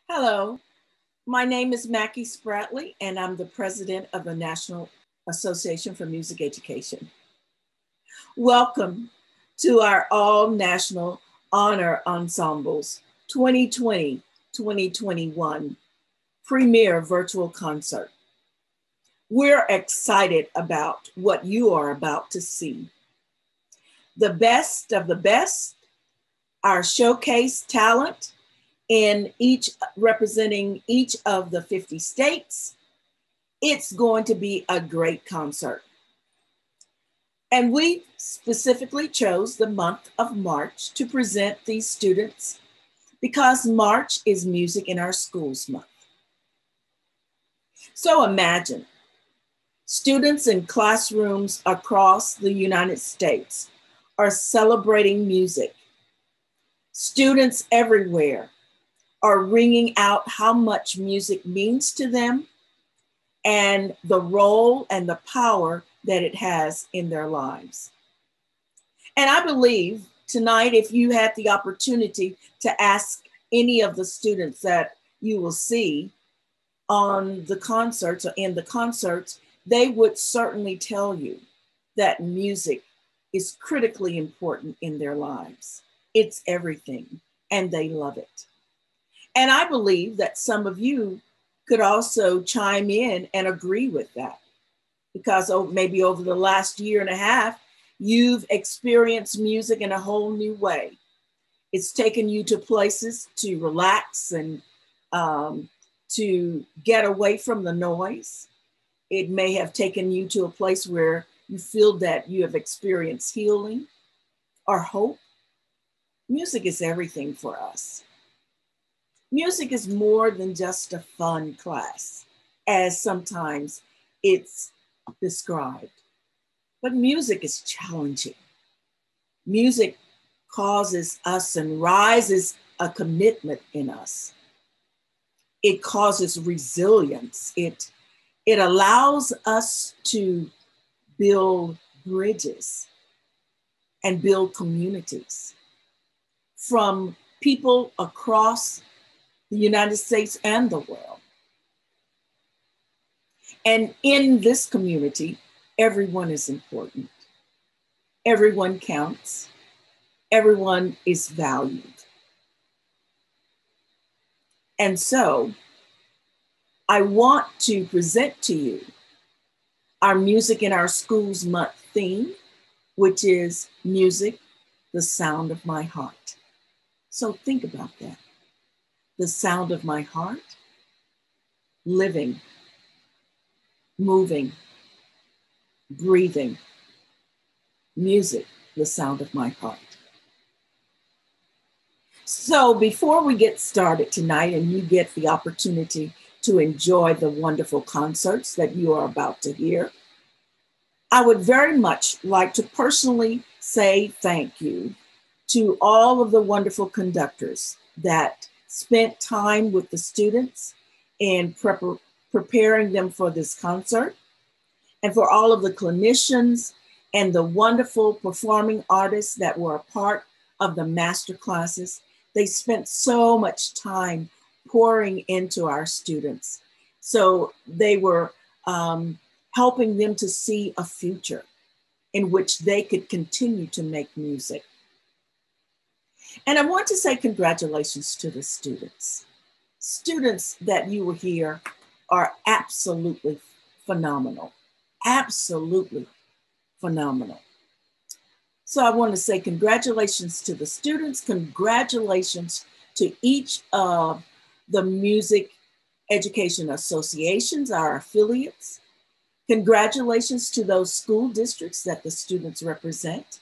Hello, my name is Mackie Spratley, and I'm the president of the National Association for Music Education. Welcome to our All National Honor Ensembles 2020-2021 Premier Virtual Concert. We're excited about what you are about to see. The best of the best, our showcase talent, in each representing each of the 50 states. It's going to be a great concert. And we specifically chose the month of March to present these students because March is Music in Our Schools Month. So imagine students in classrooms across the United States are celebrating music. Students everywhere are ringing out how much music means to them and the role and the power that it has in their lives. And I believe tonight, if you had the opportunity to ask any of the students that you will see on the concerts or in the concerts, they would certainly tell you that music is critically important in their lives. It's everything, and they love it. And I believe that some of you could also chime in and agree with that because maybe over the last year and a half, you've experienced music in a whole new way. It's taken you to places to relax and to get away from the noise. It may have taken you to a place where you feel that you have experienced healing or hope. Music is everything for us. Music is more than just a fun class, as sometimes it's described. But music is challenging. Music causes us and rises a commitment in us. It causes resilience. It allows us to build bridges and build communities from people across the United States and the world. And in this community, everyone is important. Everyone counts. Everyone is valued. And so I want to present to you our Music in Our Schools Month theme, which is music, the sound of my heart. So think about that. The sound of my heart, living, moving, breathing, music, the sound of my heart. So before we get started tonight and you get the opportunity to enjoy the wonderful concerts that you are about to hear, I would very much like to personally say thank you to all of the wonderful conductors that spent time with the students in preparing them for this concert, and for all of the clinicians and the wonderful performing artists that were a part of the master classes. They spent so much time pouring into our students. So they were helping them to see a future in which they could continue to make music. And I want to say congratulations to the students. Students that you will hear are absolutely phenomenal, absolutely phenomenal. So I want to say congratulations to the students, congratulations to each of the music education associations, our affiliates. Congratulations to those school districts that the students represent.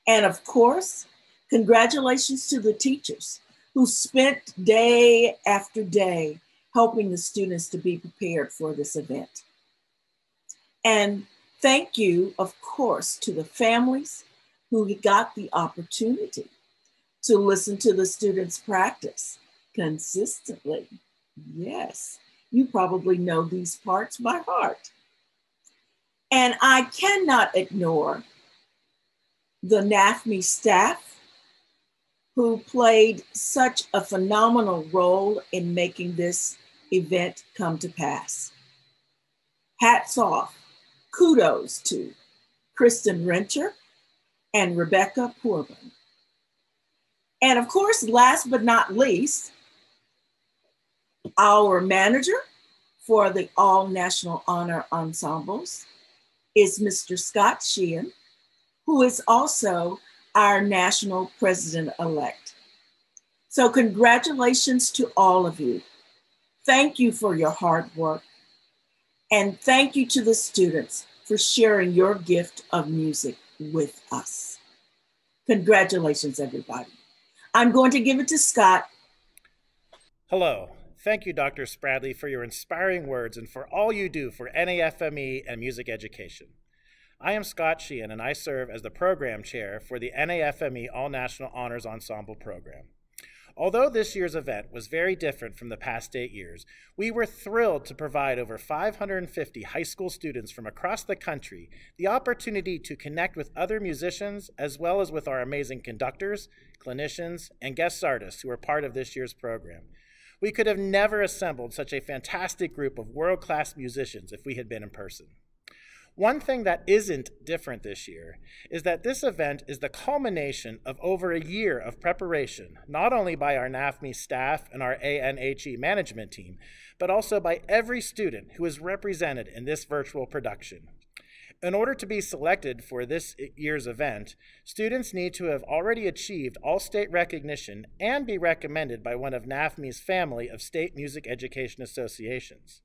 And of course, congratulations to the teachers who spent day after day helping the students to be prepared for this event. And thank you, of course, to the families who got the opportunity to listen to the students practice consistently. Yes, you probably know these parts by heart. And I cannot ignore the NAfME staff who played such a phenomenal role in making this event come to pass. Hats off, kudos to Kristen Rencher and Rebecca Poorman. And of course, last but not least, our manager for the All National Honor Ensembles is Mr. Scott Sheehan, who is also our national president-elect. So congratulations to all of you. Thank you for your hard work. And thank you to the students for sharing your gift of music with us. Congratulations, everybody. I'm going to give it to Scott. Hello. Thank you, Dr. Spradley, for your inspiring words and for all you do for NAfME and music education. I am Scott Sheehan, and I serve as the program chair for the NAfME All National Honors Ensemble program. Although this year's event was very different from the past 8 years, we were thrilled to provide over 550 high school students from across the country the opportunity to connect with other musicians as well as with our amazing conductors, clinicians, and guest artists who are part of this year's program. We could have never assembled such a fantastic group of world-class musicians if we had been in person. One thing that isn't different this year is that this event is the culmination of over a year of preparation, not only by our NAfME staff and our ANHE management team, but also by every student who is represented in this virtual production. In order to be selected for this year's event, students need to have already achieved all-state recognition and be recommended by one of NAfME's family of state music education associations.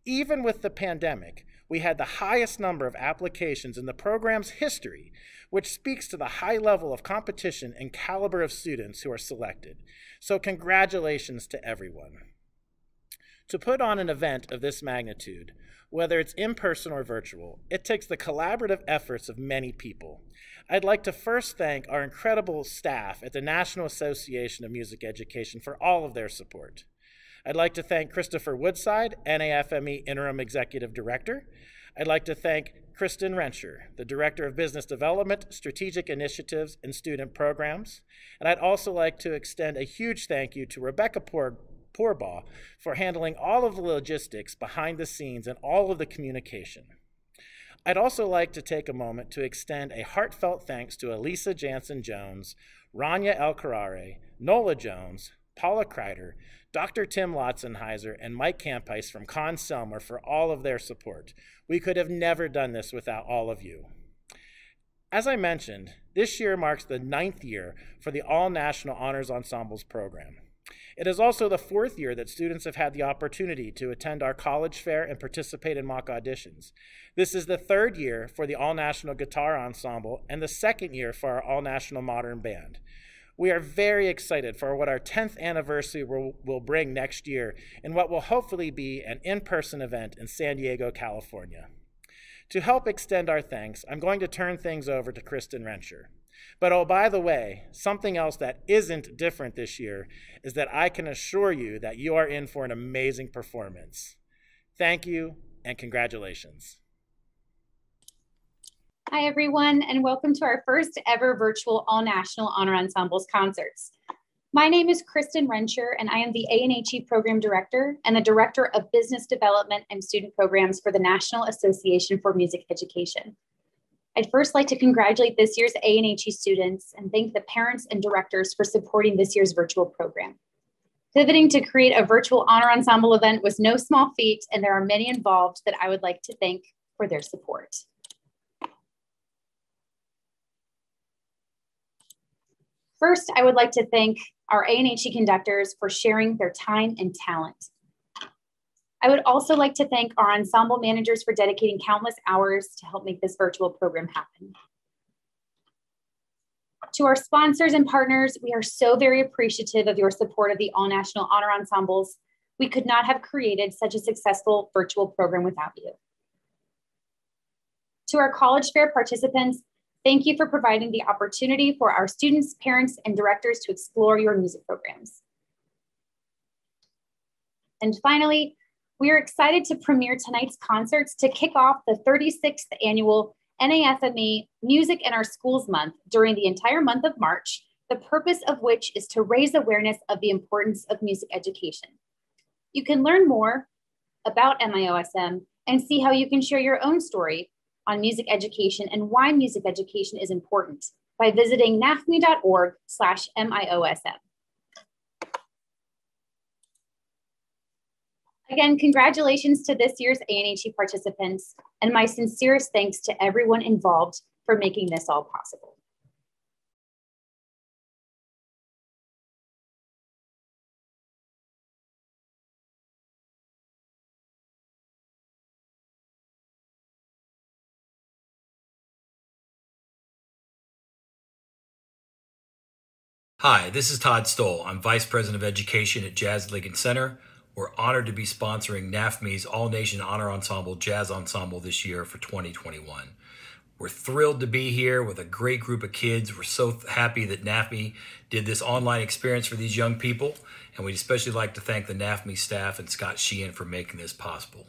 Even with the pandemic, we had the highest number of applications in the program's history, which speaks to the high level of competition and caliber of students who are selected. So congratulations to everyone. To put on an event of this magnitude, whether it's in person or virtual, it takes the collaborative efforts of many people. I'd like to first thank our incredible staff at the National Association of Music Education for all of their support. I'd like to thank Christopher Woodside, NAfME Interim Executive Director. I'd like to thank Kristen Rencher, the Director of Business Development, Strategic Initiatives, and Student Programs. And I'd also like to extend a huge thank you to Rebecca Poorbaugh for handling all of the logistics behind the scenes and all of the communication. I'd also like to take a moment to extend a heartfelt thanks to Elisa Jansen-Jones, Rania El-Karare, Nola Jones, Paula Kreider, Dr. Tim Lotzenheiser, and Mike Campice from Conselmer for all of their support. We could have never done this without all of you. As I mentioned, this year marks the 9th year for the All National Honors Ensembles program. It is also the 4th year that students have had the opportunity to attend our college fair and participate in mock auditions. This is the 3rd year for the All National Guitar Ensemble and the 2nd year for our All National Modern Band. We are very excited for what our 10th anniversary will bring next year in what will hopefully be an in-person event in San Diego, California. To help extend our thanks, I'm going to turn things over to Kristen Rencher. But oh, by the way, something else that isn't different this year is that I can assure you that you are in for an amazing performance. Thank you and congratulations. Hi, everyone, and welcome to our first ever virtual All National Honor Ensembles concerts. My name is Kristen Rencher, and I am the ANHE Program Director and the Director of Business Development and Student Programs for the National Association for Music Education. I'd first like to congratulate this year's ANHE students and thank the parents and directors for supporting this year's virtual program. Pivoting to create a virtual honor ensemble event was no small feat, and there are many involved that I would like to thank for their support. First, I would like to thank our ANHE conductors for sharing their time and talent. I would also like to thank our ensemble managers for dedicating countless hours to help make this virtual program happen. To our sponsors and partners, we are so very appreciative of your support of the All National Honor Ensembles. We could not have created such a successful virtual program without you. To our college fair participants, thank you for providing the opportunity for our students, parents, and directors to explore your music programs. And finally, we are excited to premiere tonight's concerts to kick off the 36th annual NAfME Music in Our Schools Month during the entire month of March the purpose of which is to raise awareness of the importance of music education. You can learn more about MIOSM and see how you can share your own story on music education and why music education is important by visiting nafme.org/MIOSM. Again, congratulations to this year's ANHE participants, and my sincerest thanks to everyone involved for making this all possible. Hi, this is Todd Stoll. I'm Vice President of Education at Jazz Lincoln Center. We're honored to be sponsoring NAfME's All-Nation Honor Ensemble Jazz Ensemble this year for 2021. We're thrilled to be here with a great group of kids. We're so happy that NAfME did this online experience for these young people, and we'd especially like to thank the NAfME staff and Scott Sheehan for making this possible.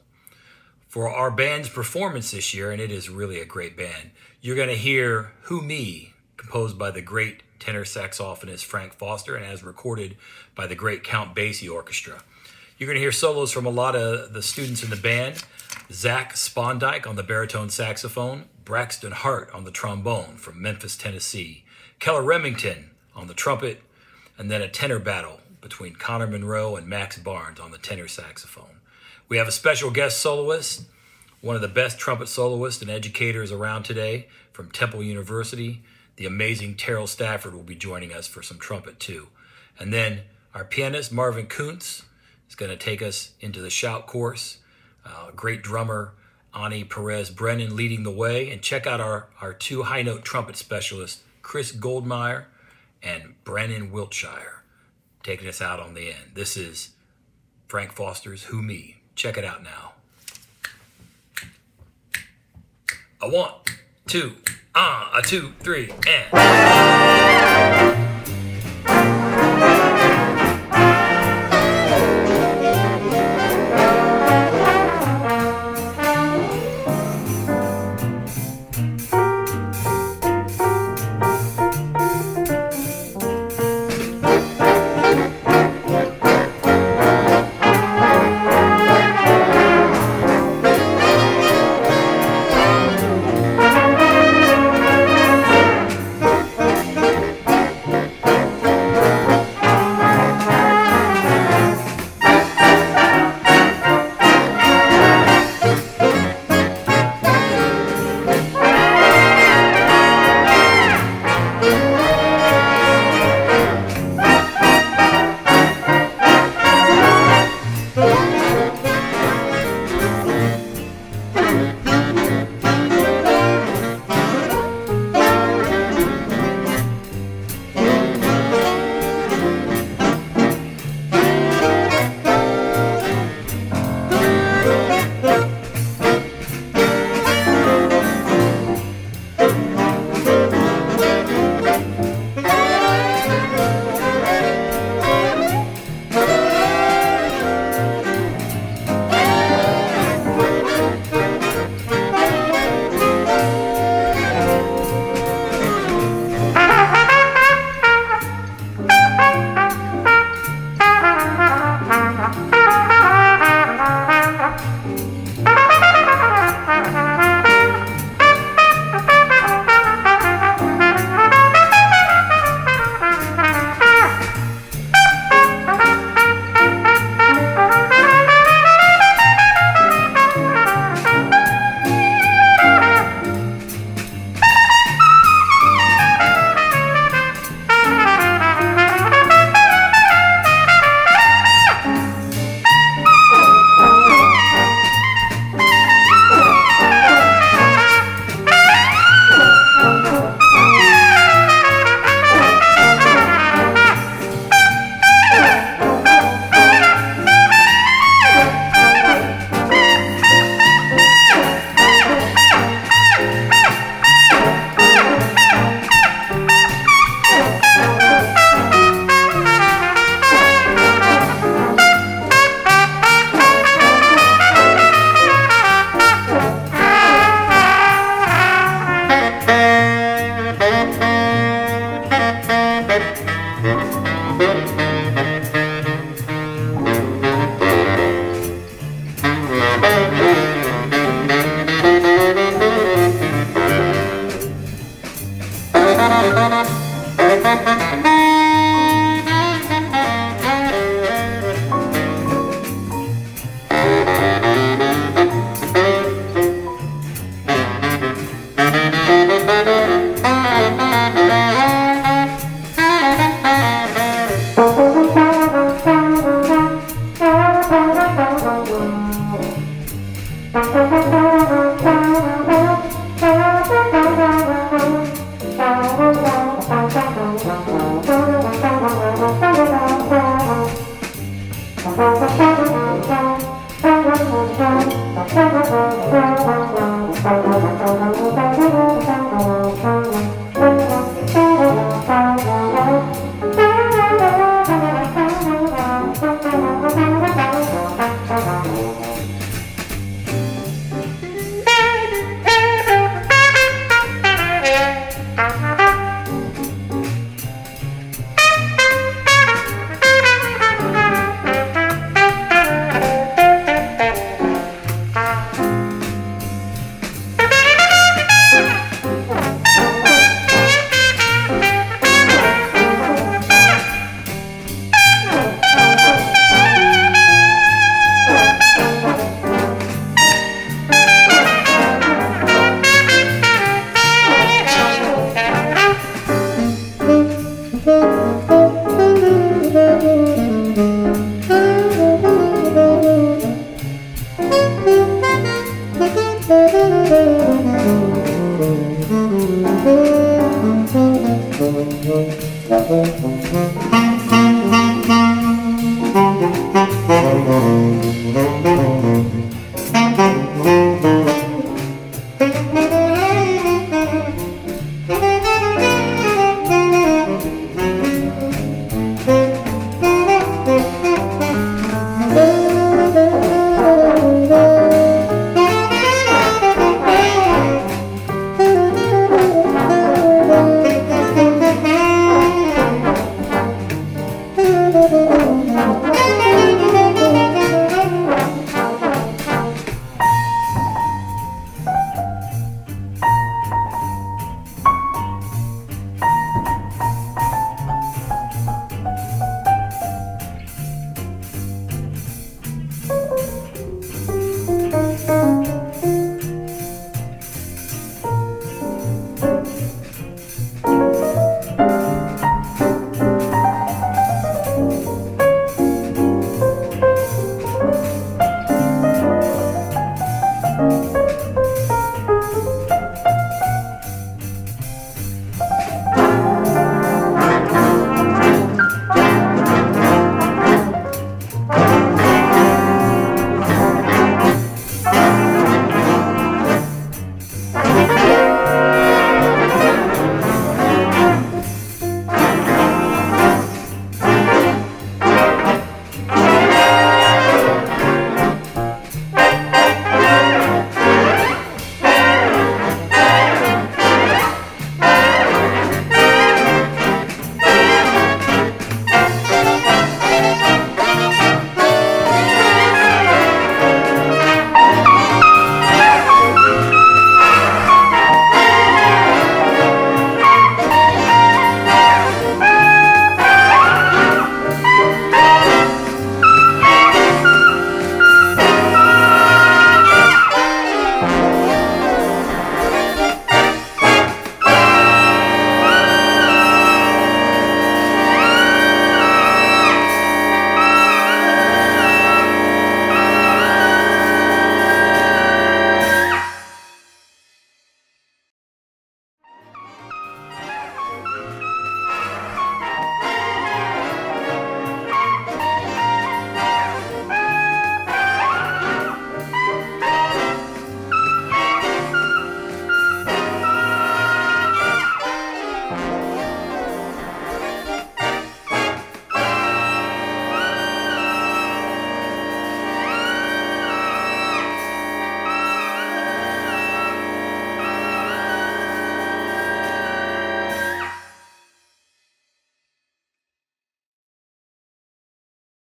For our band's performance this year, and it is really a great band, you're going to hear Who Me, composed by the great tenor saxophonist Frank Foster and as recorded by the great Count Basie Orchestra. You're going to hear solos from a lot of the students in the band. Zach Spondike on the baritone saxophone, Braxton Hart on the trombone from Memphis, Tennessee, Keller Remington on the trumpet, and then a tenor battle between Connor Monroe and Max Barnes on the tenor saxophone. We have a special guest soloist, one of the best trumpet soloists and educators around today from Temple University. The amazing Terell Stafford will be joining us for some trumpet too. And then our pianist, Marvin Kuntz, is going to take us into the shout course. Great drummer, Ani Perez Brennan, leading the way. And check out our two high note trumpet specialists, Chris Goldmeyer and Brennan Wiltshire, taking us out on the end. This is Frank Foster's Who Me. Check it out now. A 1, 2, a 2, 3, and...